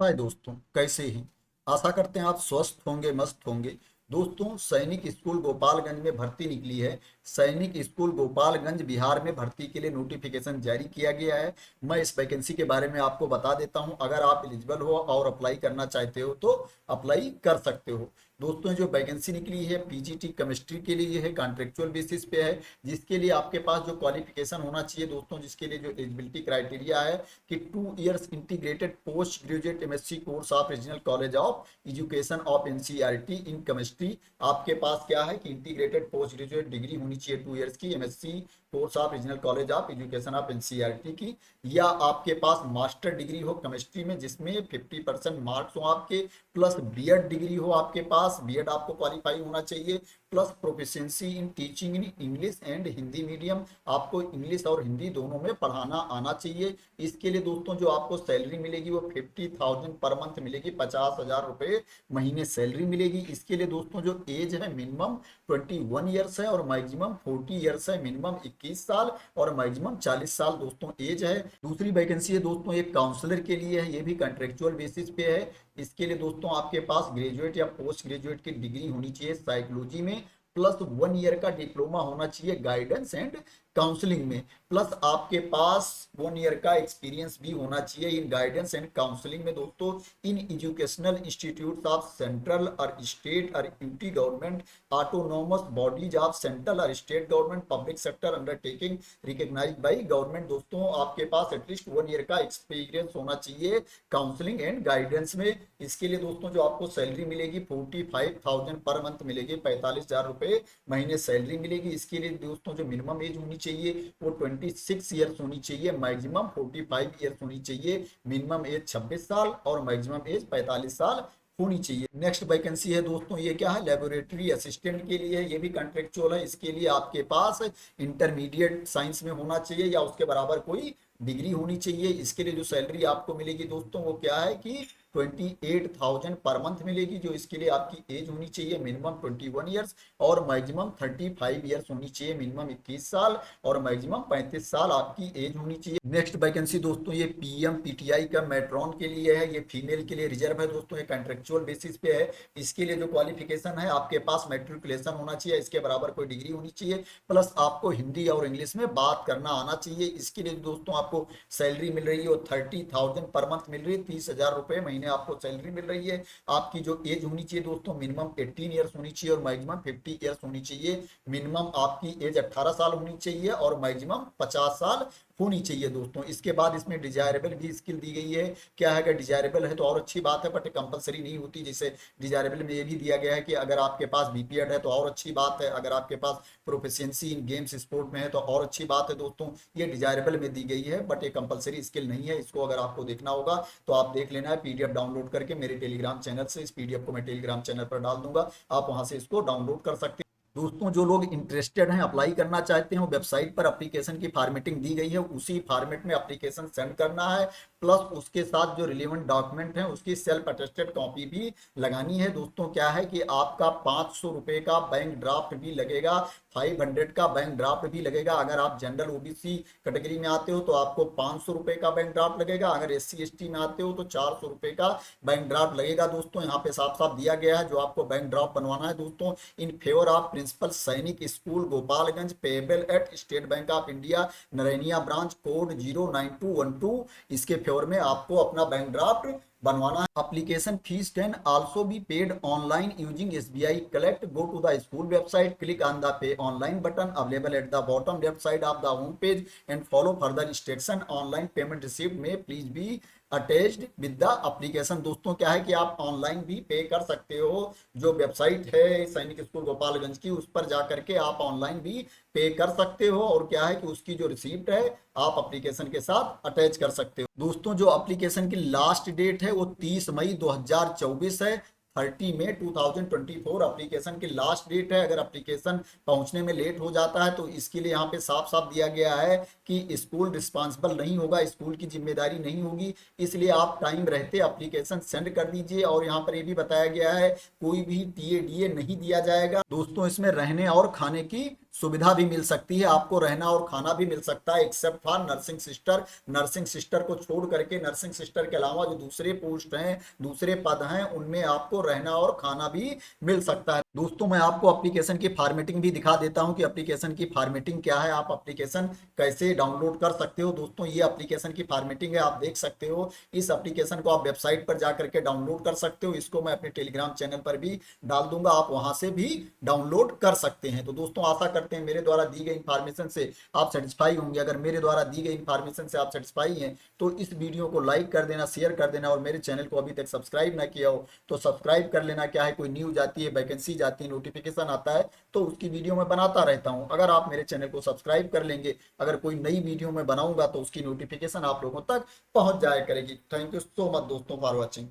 हाय दोस्तों, कैसे हैं। आशा करते हैं आप स्वस्थ होंगे, मस्त होंगे। दोस्तों, सैनिक स्कूल गोपालगंज में भर्ती निकली है। सैनिक स्कूल गोपालगंज बिहार में भर्ती के लिए नोटिफिकेशन जारी किया गया है। मैं इस वैकेंसी के बारे में आपको बता देता हूं। अगर आप एलिजिबल हो और अप्लाई करना चाहते हो तो अप्लाई कर सकते हो। दोस्तों, जो वैकेंसी निकली है पीजीटी केमिस्ट्री के लिए है, कॉन्ट्रेक्चुअल बेसिस पे है। जिसके लिए आपके पास जो क्वालिफिकेशन होना चाहिए दोस्तों, जिसके लिए जो एलिजिबिलिटी क्राइटेरिया है कि 2 years integrated post graduate MSc course of regional college of education of NCERT in chemistry. आपके पास क्या है कि इंटीग्रेटेड पोस्ट ग्रेजुएट डिग्री होनी चाहिए 2 इयर्स की MSc course of regional college of education of NCERT की, या आपके पास मास्टर डिग्री हो केमिस्ट्री में जिसमें 50% मार्क्स हो आपके, प्लस बीएड डिग्री हो आपके पास, बीएड आपको क्वालिफाई होना चाहिए, plus proficiency in teaching in English and Hindi medium. आपको इंग्लिश और हिंदी दोनों में पढ़ाना आना चाहिए। इसके लिए दोस्तों जो आपको सैलरी मिलेगी वो 50,000 पर मंथ मिलेगी, 50,000 रुपए महीने सैलरी मिलेगी। इसके लिए दोस्तों जो एज है मिनिमम 21 ईयर्स है और मैक्सिमम 40 ईयर्स है। मिनिमम 21 साल और मैक्सिमम 40 साल दोस्तों एज है। दूसरी वैकेंसी है दोस्तों एक काउंसलर के लिए है, ये भी कॉन्ट्रेक्चुअल बेसिस पे है। इसके लिए दोस्तों आपके पास ग्रेजुएट या पोस्ट ग्रेजुएट की डिग्री होनी चाहिए साइकोलॉजी में, प्लस 1 ईयर का डिप्लोमा होना चाहिए गाइडेंस एंड काउंसलिंग में, प्लस आपके पास 1 ईयर का एक्सपीरियंस भी होना चाहिए इन गाइडेंस एंड काउंसलिंग में दोस्तों in educational institute of central or state or UT government autonomous bodies of central or state government public sector undertaking recognised by government. दोस्तों आपके पास एटलीस्ट 1 ईयर का एक्सपीरियंस होना चाहिए काउंसलिंग एंड गाइडेंस में। इसके लिए दोस्तों जो आपको सैलरी मिलेगी 45,000 पर मंथ मिलेगी, 45,000 रुपए महीने सैलरी मिलेगी। इसके लिए दोस्तों जो मिनिमम एज होनी चाहिए वो 26 ईयर्स होनी चाहिए, मैक्सिमम 45 ईयर्स होनी चाहिए। मिनिमम एज 26 साल और मैक्सिमम एज 45 साल होनी चाहिए। नेक्स्ट वैकेंसी है दोस्तों ये क्या है, लेबोरेटरी असिस्टेंट के लिए है। ये भी कॉन्ट्रेक्चुअल है। इसके लिए आपके पास इंटरमीडिएट साइंस में होना चाहिए या उसके बराबर कोई डिग्री होनी चाहिए। इसके लिए जो सैलरी आपको मिलेगी दोस्तों वो क्या है कि 28,000 पर मंथ मिलेगी। जो इसके लिए आपकी एज होनी चाहिए मिनिमम 21 ईयर्स और मैक्सिमम 35 ईयर्स होनी चाहिए। मिनिमम 21 साल और मैक्सिमम 35 साल आपकी एज होनी चाहिए। नेक्स्ट वैकेंसी दोस्तों ये पीएम पीटीआई का मेट्रॉन के लिए है। ये फीमेल के लिए रिजर्व है दोस्तों, ये कॉन्ट्रेक्चुअल बेसिस पे है। इसके लिए जो क्वालिफिकेशन है आपके पास मैट्रिकुलेशन होना चाहिए, इसके बराबर कोई डिग्री होनी चाहिए, प्लस आपको हिंदी और इंग्लिश में बात करना आना चाहिए। इसके लिए दोस्तों आपको सैलरी मिल रही है वो 30,000 पर मंथ मिल रही है, 30,000 रुपए महीने आपको सैलरी मिल रही है। आपकी जो एज होनी चाहिए दोस्तों मिनिमम 18 ईयर्स होनी चाहिए और मैक्सिमम 50 ईयर्स होनी चाहिए। मिनिमम आपकी एज 18 साल होनी चाहिए और मैक्सिमम 50 साल होनी चाहिए दोस्तों। इसके बाद इसमें डिजायरेबल भी स्किल दी गई है। क्या है, अगर डिजायरेबल है तो और अच्छी बात है, बट कंपलसरी नहीं होती। जैसे डिजायरेबल में ये भी दिया गया है कि अगर आपके पास बीपीएड है तो और अच्छी बात है, अगर आपके पास प्रोफिशिएंसी इन गेम्स स्पोर्ट में है तो और अच्छी बात है दोस्तों। ये डिजायरेबल में दी गई है बट ये कंपलसरी स्किल नहीं है। इसको अगर आपको देखना होगा तो आप देख लेना है पीडीएफ डाउनलोड करके मेरे टेलीग्राम चैनल से। इस पीडीएफ को मैं टेलीग्राम चैनल पर डाल दूंगा, आप वहां से इसको डाउनलोड कर सकते हैं। दोस्तों जो लोग इंटरेस्टेड हैं, अप्लाई करना चाहते हैं, वेबसाइट पर एप्लीकेशन की फॉर्मेटिंग दी गई है, उसी फॉर्मेट में एप्लीकेशन सेंड करना है। प्लस उसके साथ जो रिलेवेंट डॉक्यूमेंट है उसकी सेल्फ अटेस्टेड कॉपी भी लगानी है। दोस्तों क्या है कि आपका 500 रुपए का बैंक ड्राफ्ट भी लगेगा, 500 का बैंक ड्राफ्ट भी लगेगा। अगर आप जनरल ओबीसी कैटेगरी में आते हो तो आपको 500 रुपए का बैंक ड्राफ्ट लगेगा, अगर एससी एसटी में आते हो तो 400 रुपए का बैंक ड्राफ्ट लगेगा। दोस्तों यहाँ पे साफ साफ दिया गया है जो आपको बैंक ड्राफ्ट बनवाना है दोस्तों, in favour of principal Sainik school Gopalganj, payable at State Bank of India Narainiya branch, code 09212। इसके फेवर में आपको अपना बैंक ड्राफ्ट बनवाना है। Application fees can also be paid online using SBI collect. Go to the school website, click on the pay online button available at the bottom left side of the home page and follow further instruction. Online payment received में please be attached with the application. दोस्तों क्या है कि आप online भी पे कर सकते हो। जो वेबसाइट है सैनिक स्कूल गोपालगंज की उस पर जा करके आप ऑनलाइन भी पे कर सकते हो, और क्या है कि उसकी जो रिसीप्ट है आप एप्लीकेशन के साथ अटैच कर सकते हो। दोस्तों जो एप्लीकेशन की लास्ट डेट है वो 30 मई 2024 है। 30 मई 2024 एप्लीकेशन की लास्ट डेट है। अगर एप्लीकेशन पहुंचने में लेट हो जाता है तो इसके लिए यहाँ पे साफ साफ दिया गया है कि स्कूल रिस्पॉन्सिबल नहीं होगा, स्कूल की जिम्मेदारी नहीं होगी। इसलिए आप टाइम रहते एप्लीकेशन सेंड कर दीजिए। और यहाँ पर ये भी बताया गया है कोई भी टीए डीए नहीं दिया जाएगा। दोस्तों इसमें रहने और खाने की सुविधा भी मिल सकती है, आपको रहना और खाना भी मिल सकता है, except for nursing sister. Nursing sister को छोड़ करके, नर्सिंग सिस्टर के अलावा जो दूसरे पोस्ट हैं, दूसरे पद हैं, उनमें आपको रहना और खाना भी मिल सकता है। दोस्तों मैं आपको एप्लीकेशन की फॉर्मेटिंग भी दिखा देता हूं कि एप्लीकेशन की फॉर्मेटिंग क्या है, आप एप्लीकेशन कैसे डाउनलोड कर सकते हो। दोस्तों ये एप्लीकेशन की फॉर्मेटिंग है, आप देख सकते हो। इस एप्लीकेशन को आप वेबसाइट पर जाकर के डाउनलोड कर सकते हो। इसको मैं अपने टेलीग्राम चैनल पर भी डाल दूंगा, आप वहां से भी डाउनलोड कर सकते हैं। तो दोस्तों आशा करते हैं मेरे द्वारा दी गई इंफॉर्मेशन से आप सेटिस्फाई होंगे। अगर मेरे द्वारा दी गई इंफॉर्मेशन से आप सेटिस्फाई हैं तो इस वीडियो को लाइक कर देना, शेयर कर देना, और मेरे चैनल को अभी तक सब्सक्राइब ना किया हो तो सब्सक्राइब कर लेना। क्या है, कोई न्यूज आती है, वैकेंसी जाती है, नोटिफिकेशन आता है तो उसकी वीडियो मैं बनाता रहता हूं। अगर आप मेरे चैनल को सब्सक्राइब कर लेंगे, अगर कोई नई वीडियो मैं बनाऊंगा तो उसकी नोटिफिकेशन आप लोगों तक पहुंच जाया करेगी। थैंक यू सो मच दोस्तों फॉर वॉचिंग।